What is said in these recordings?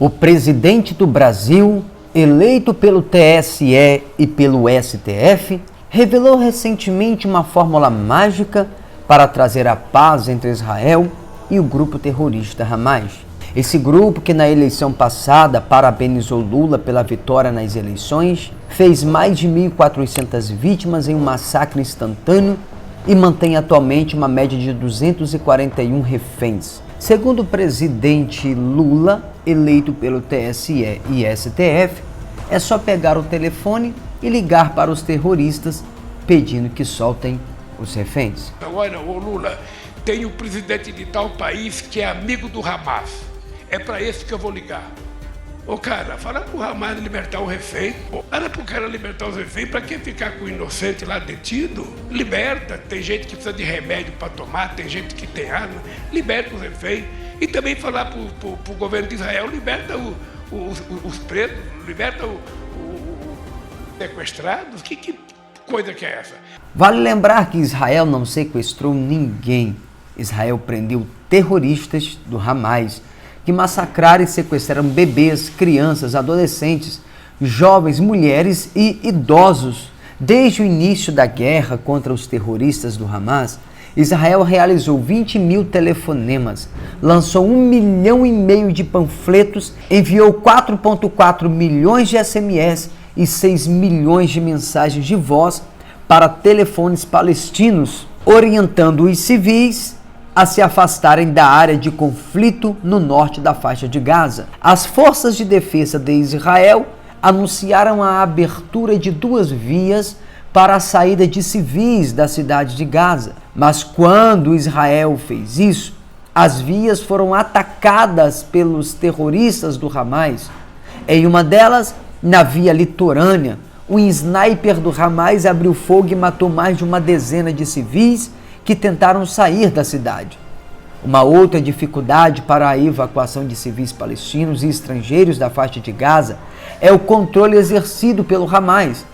O presidente do Brasil, eleito pelo TSE e pelo STF, revelou recentemente uma fórmula mágica para trazer a paz entre Israel e o grupo terrorista Hamas. Esse grupo, que na eleição passada parabenizou Lula pela vitória nas eleições, fez mais de 1.400 vítimas em um massacre instantâneo e mantém atualmente uma média de 241 reféns. Segundo o presidente Lula, eleito pelo TSE e STF, é só pegar o telefone e ligar para os terroristas pedindo que soltem os reféns. Agora, ô Lula, tem um presidente de tal país que é amigo do Hamas. É para esse que eu vou ligar. Ô cara, fala pro Hamas libertar o refém. Era pro cara libertar os reféns, pra que ficar com o inocente lá detido? Liberta, tem gente que precisa de remédio para tomar, tem gente que tem arma, liberta os reféns. E também falar pro governo de Israel, liberta os presos, liberta os sequestrados. Que coisa que é essa? Vale lembrar que Israel não sequestrou ninguém. Israel prendeu terroristas do Hamas, que massacraram e sequestraram bebês, crianças, adolescentes, jovens, mulheres e idosos. Desde o início da guerra contra os terroristas do Hamas, Israel realizou 20 mil telefonemas, lançou 1,5 milhão de panfletos, enviou 4,4 milhões de SMS e 6 milhões de mensagens de voz para telefones palestinos, orientando os civis a se afastarem da área de conflito no norte da faixa de Gaza. As forças de defesa de Israel anunciaram a abertura de 2 vias para a saída de civis da cidade de Gaza. Mas quando Israel fez isso, as vias foram atacadas pelos terroristas do Hamas. Em uma delas, na via litorânea, um sniper do Hamas abriu fogo e matou mais de uma dezena de civis que tentaram sair da cidade. Uma outra dificuldade para a evacuação de civis palestinos e estrangeiros da faixa de Gaza é o controle exercido pelo Hamas,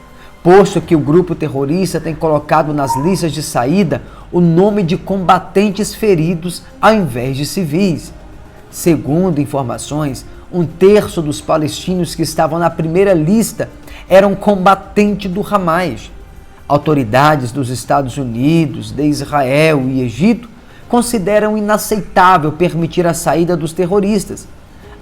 posto que o grupo terrorista tem colocado nas listas de saída o nome de combatentes feridos ao invés de civis. Segundo informações, 1/3 dos palestinos que estavam na primeira lista eram combatentes do Hamas. Autoridades dos Estados Unidos, de Israel e Egito consideram inaceitável permitir a saída dos terroristas.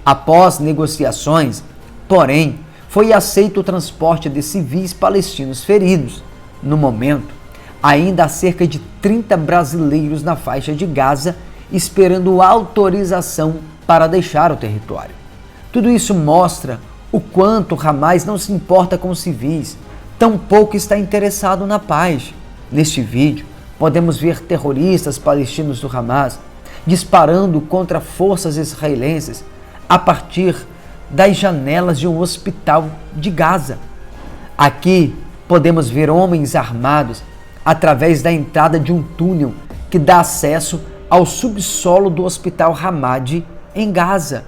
Após negociações, porém, foi aceito o transporte de civis palestinos feridos. No momento, ainda há cerca de 30 brasileiros na faixa de Gaza esperando autorização para deixar o território. Tudo isso mostra o quanto o Hamas não se importa com os civis, tampouco está interessado na paz. Neste vídeo, podemos ver terroristas palestinos do Hamas disparando contra forças israelenses a partir das janelas de um hospital de Gaza. Aqui podemos ver homens armados através da entrada de um túnel que dá acesso ao subsolo do hospital Hamad em Gaza.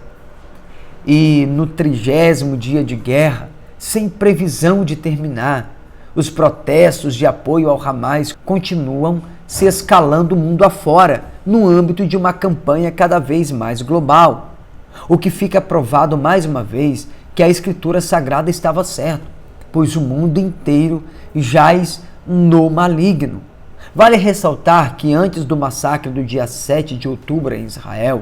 E no 30º dia de guerra, sem previsão de terminar, os protestos de apoio ao Hamas continuam se escalando mundo afora, no âmbito de uma campanha cada vez mais global. O que fica provado mais uma vez que a Escritura Sagrada estava certa, pois o mundo inteiro jaz no maligno. Vale ressaltar que antes do massacre do dia 7 de outubro em Israel,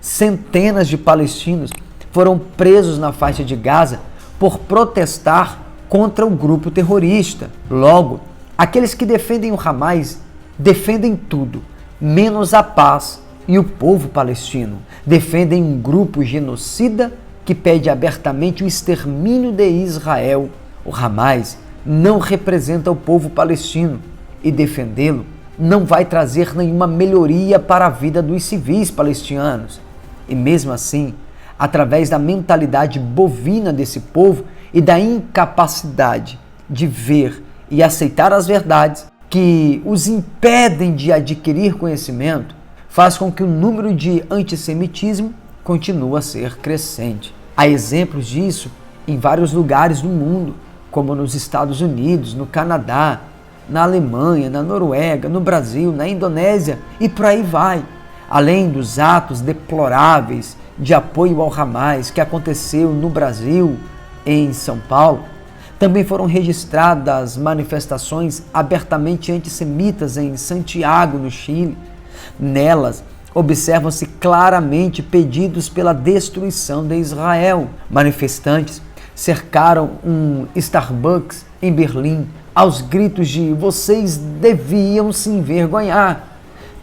centenas de palestinos foram presos na faixa de Gaza por protestar contra o grupo terrorista. Logo, aqueles que defendem o Hamas defendem tudo, menos a paz e o povo palestino. Defendem um grupo genocida que pede abertamente o extermínio de Israel. O Hamas não representa o povo palestino e defendê-lo não vai trazer nenhuma melhoria para a vida dos civis palestinos. E mesmo assim, através da mentalidade bovina desse povo e da incapacidade de ver e aceitar as verdades que os impedem de adquirir conhecimento, faz com que o número de antissemitismo continue a ser crescente. Há exemplos disso em vários lugares do mundo, como nos Estados Unidos, no Canadá, na Alemanha, na Noruega, no Brasil, na Indonésia e por aí vai. Além dos atos deploráveis de apoio ao Hamas que aconteceu no Brasil, em São Paulo, também foram registradas manifestações abertamente antissemitas em Santiago, no Chile. Nelas, observam-se claramente pedidos pela destruição de Israel. Manifestantes cercaram um Starbucks em Berlim aos gritos de "vocês deviam se envergonhar".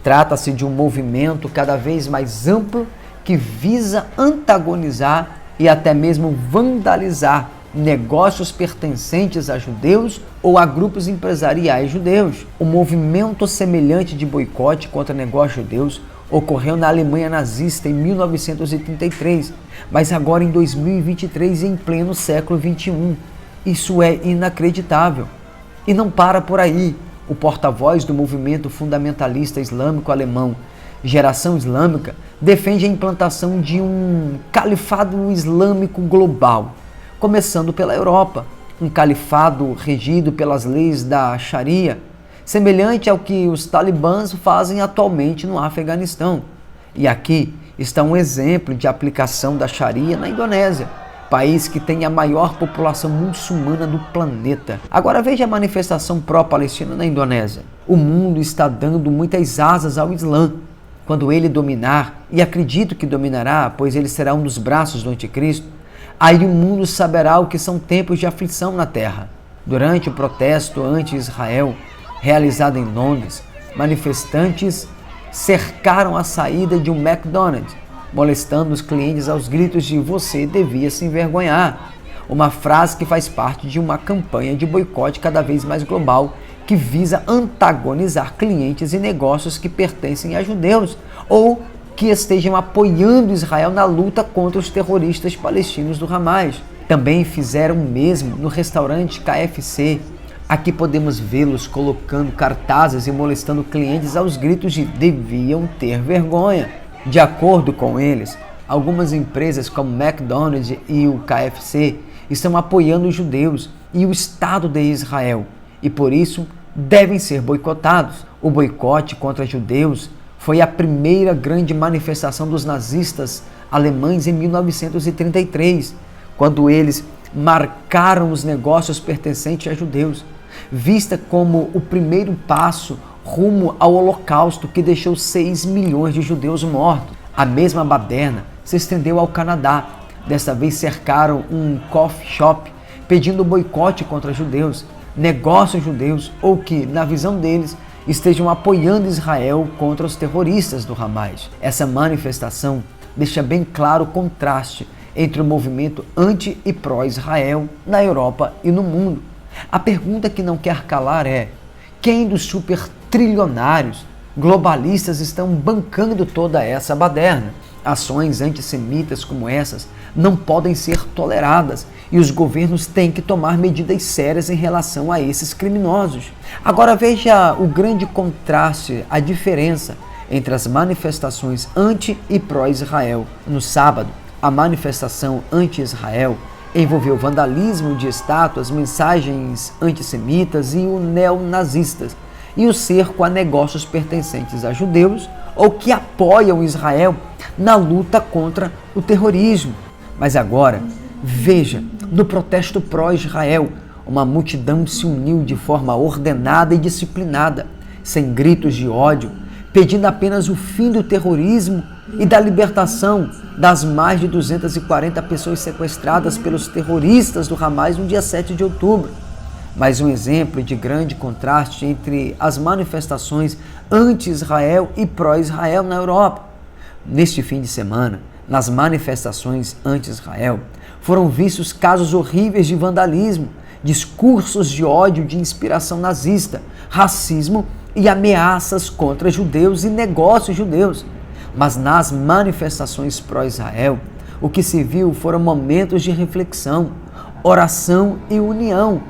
Trata-se de um movimento cada vez mais amplo que visa antagonizar e até mesmo vandalizar negócios pertencentes a judeus ou a grupos empresariais judeus. Um movimento semelhante de boicote contra negócios judeus ocorreu na Alemanha nazista em 1933, mas agora em 2023, em pleno século XXI. Isso é inacreditável. E não para por aí. O porta-voz do movimento fundamentalista islâmico alemão, Geração Islâmica, defende a implantação de um califado islâmico global, começando pela Europa, um califado regido pelas leis da Sharia, semelhante ao que os talibãs fazem atualmente no Afeganistão. E aqui está um exemplo de aplicação da Sharia na Indonésia, país que tem a maior população muçulmana do planeta. Agora veja a manifestação pró-Palestina na Indonésia. O mundo está dando muitas asas ao Islã. Quando ele dominar, e acredito que dominará, pois ele será um dos braços do anticristo, aí o mundo saberá o que são tempos de aflição na terra. Durante o protesto anti-Israel, realizado em Londres, manifestantes cercaram a saída de um McDonald's, molestando os clientes aos gritos de "você devia se envergonhar", uma frase que faz parte de uma campanha de boicote cada vez mais global que visa antagonizar clientes e negócios que pertencem a judeus ou que estejam apoiando Israel na luta contra os terroristas palestinos do Hamas. Também fizeram o mesmo no restaurante KFC. Aqui podemos vê-los colocando cartazes e molestando clientes aos gritos de "deviam ter vergonha". De acordo com eles, algumas empresas como McDonald's e o KFC estão apoiando os judeus e o Estado de Israel e por isso devem ser boicotados. O boicote contra judeus foi a primeira grande manifestação dos nazistas alemães em 1933, quando eles marcaram os negócios pertencentes a judeus, vista como o primeiro passo rumo ao Holocausto que deixou 6 milhões de judeus mortos. A mesma baderna se estendeu ao Canadá. Desta vez cercaram um coffee shop pedindo boicote contra judeus, negócios judeus ou que, na visão deles, estejam apoiando Israel contra os terroristas do Hamas. Essa manifestação deixa bem claro o contraste entre o movimento anti e pró-Israel na Europa e no mundo. A pergunta que não quer calar é: quem dos supertrilionários globalistas estão bancando toda essa baderna? Ações antissemitas como essas não podem ser toleradas e os governos têm que tomar medidas sérias em relação a esses criminosos. Agora veja o grande contraste, a diferença entre as manifestações anti e pró-Israel. No sábado, a manifestação anti-Israel envolveu vandalismo de estátuas, mensagens antissemitas e o neonazistas, e o cerco a negócios pertencentes a judeus ou que apoiam Israel na luta contra o terrorismo. Mas agora, veja, no protesto pró-Israel, uma multidão se uniu de forma ordenada e disciplinada, sem gritos de ódio, pedindo apenas o fim do terrorismo e da libertação das mais de 240 pessoas sequestradas pelos terroristas do Hamas no dia 7 de outubro. Mais um exemplo de grande contraste entre as manifestações anti-Israel e pró-Israel na Europa. Neste fim de semana, nas manifestações anti-Israel, foram vistos casos horríveis de vandalismo, discursos de ódio de inspiração nazista, racismo e ameaças contra judeus e negócios judeus. Mas nas manifestações pró-Israel, o que se viu foram momentos de reflexão, oração e união,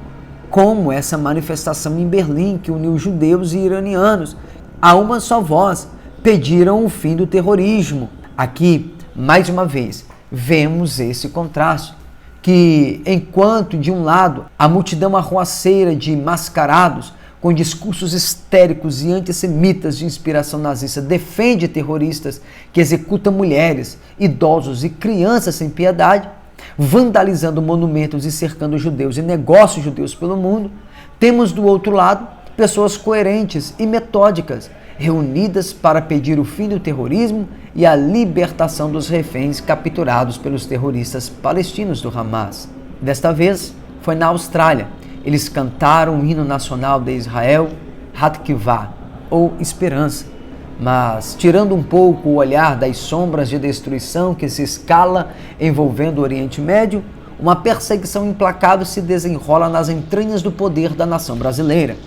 como essa manifestação em Berlim que uniu judeus e iranianos a uma só voz, pediram o fim do terrorismo. Aqui, mais uma vez, vemos esse contraste, que enquanto de um lado a multidão arruaceira de mascarados com discursos histéricos e antissemitas de inspiração nazista, defende terroristas que executam mulheres, idosos e crianças sem piedade, vandalizando monumentos e cercando judeus e negócios judeus pelo mundo, temos do outro lado pessoas coerentes e metódicas, reunidas para pedir o fim do terrorismo e a libertação dos reféns capturados pelos terroristas palestinos do Hamas. Desta vez, foi na Austrália. Eles cantaram o hino nacional de Israel, Hatkivá, ou Esperança, mas tirando um pouco o olhar das sombras de destruição que se escala envolvendo o Oriente Médio, uma perseguição implacável se desenrola nas entranhas do poder da nação brasileira.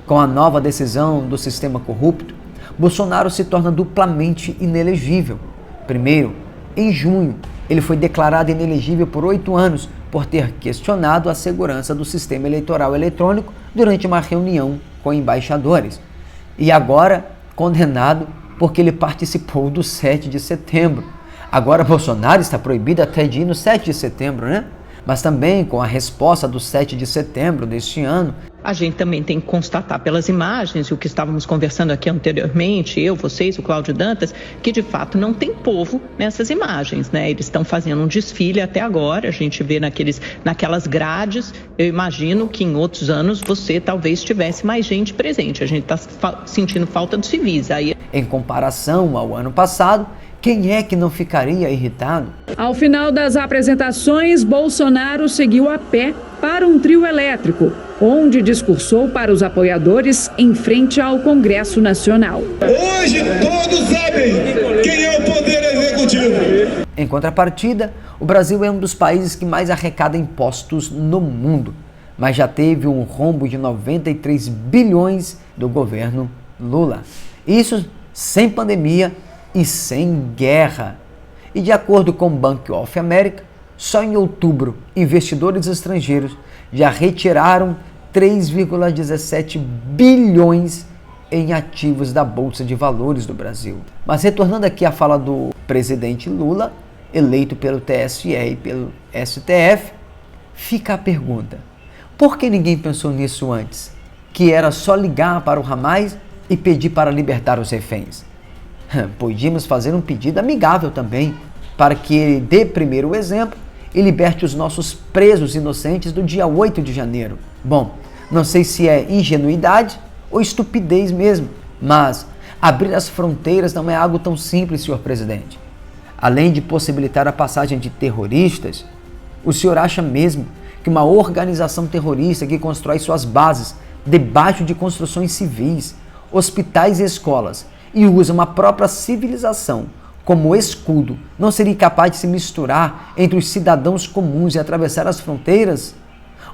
Com a nova decisão do sistema corrupto, Bolsonaro se torna duplamente inelegível. Primeiro, em junho, ele foi declarado inelegível por 8 anos por ter questionado a segurança do sistema eleitoral eletrônico durante uma reunião com embaixadores. E agora, condenado porque ele participou do 7 de setembro. Agora Bolsonaro está proibido até de ir no 7 de setembro, né? Mas também com a resposta do 7 de setembro deste ano. A gente também tem que constatar pelas imagens, e o que estávamos conversando aqui anteriormente, eu, vocês, o Cláudio Dantas, que de fato não tem povo nessas imagens, né? Eles estão fazendo um desfile até agora, a gente vê naquelas grades. Eu imagino que em outros anos você talvez tivesse mais gente presente. A gente está sentindo falta dos civis. Aí, em comparação ao ano passado, quem é que não ficaria irritado? Ao final das apresentações, Bolsonaro seguiu a pé para um trio elétrico, onde discursou para os apoiadores em frente ao Congresso Nacional. Hoje todos sabem quem é o poder executivo. Em contrapartida, o Brasil é um dos países que mais arrecada impostos no mundo, mas já teve um rombo de 93 bilhões do governo Lula. Isso sem pandemia e sem guerra. E de acordo com o Bank of America, só em outubro, investidores estrangeiros já retiraram 3,17 bilhões em ativos da Bolsa de Valores do Brasil. Mas retornando aqui à fala do presidente Lula, eleito pelo TSE e pelo STF, fica a pergunta: por que ninguém pensou nisso antes? Que era só ligar para o Hamas e pedir para libertar os reféns. Podíamos fazer um pedido amigável também, para que ele dê primeiro o exemplo e liberte os nossos presos inocentes do dia 8 de janeiro. Bom, não sei se é ingenuidade ou estupidez mesmo, mas abrir as fronteiras não é algo tão simples, senhor presidente. Além de possibilitar a passagem de terroristas, o senhor acha mesmo que uma organização terrorista que constrói suas bases debaixo de construções civis, hospitais e escolas, e usa uma própria civilização como escudo, não seria capaz de se misturar entre os cidadãos comuns e atravessar as fronteiras?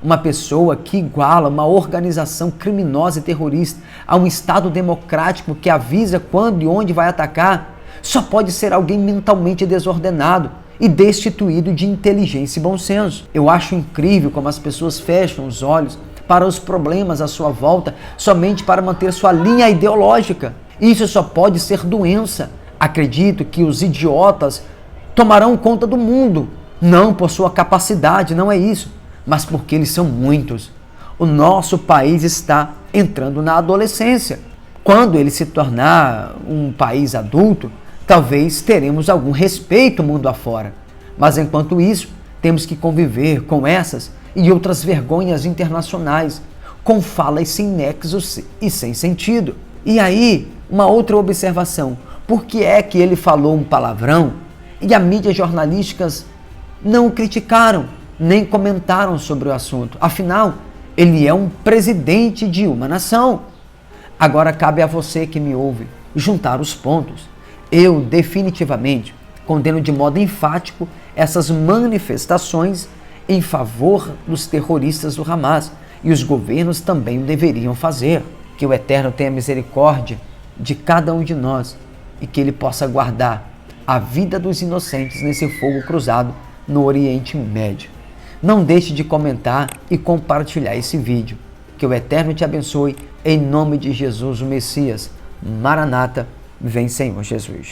Uma pessoa que iguala uma organização criminosa e terrorista a um Estado democrático que avisa quando e onde vai atacar, só pode ser alguém mentalmente desordenado e destituído de inteligência e bom senso. Eu acho incrível como as pessoas fecham os olhos para os problemas à sua volta somente para manter sua linha ideológica. Isso só pode ser doença. Acredito que os idiotas tomarão conta do mundo, não por sua capacidade, não é isso, mas porque eles são muitos. O nosso país está entrando na adolescência. Quando ele se tornar um país adulto, talvez teremos algum respeito mundo afora. Mas enquanto isso, temos que conviver com essas e outras vergonhas internacionais, com falas sem nexos e sem sentido. E aí, uma outra observação: por que é que ele falou um palavrão e as mídias jornalísticas não o criticaram, nem comentaram sobre o assunto? Afinal, ele é um presidente de uma nação. Agora cabe a você que me ouve juntar os pontos. Eu definitivamente condeno de modo enfático essas manifestações em favor dos terroristas do Hamas, e os governos também o deveriam fazer. Que o Eterno tenha misericórdia de cada um de nós e que Ele possa guardar a vida dos inocentes nesse fogo cruzado no Oriente Médio. Não deixe de comentar e compartilhar esse vídeo. Que o Eterno te abençoe, em nome de Jesus, o Messias. Maranata, vem Senhor Jesus.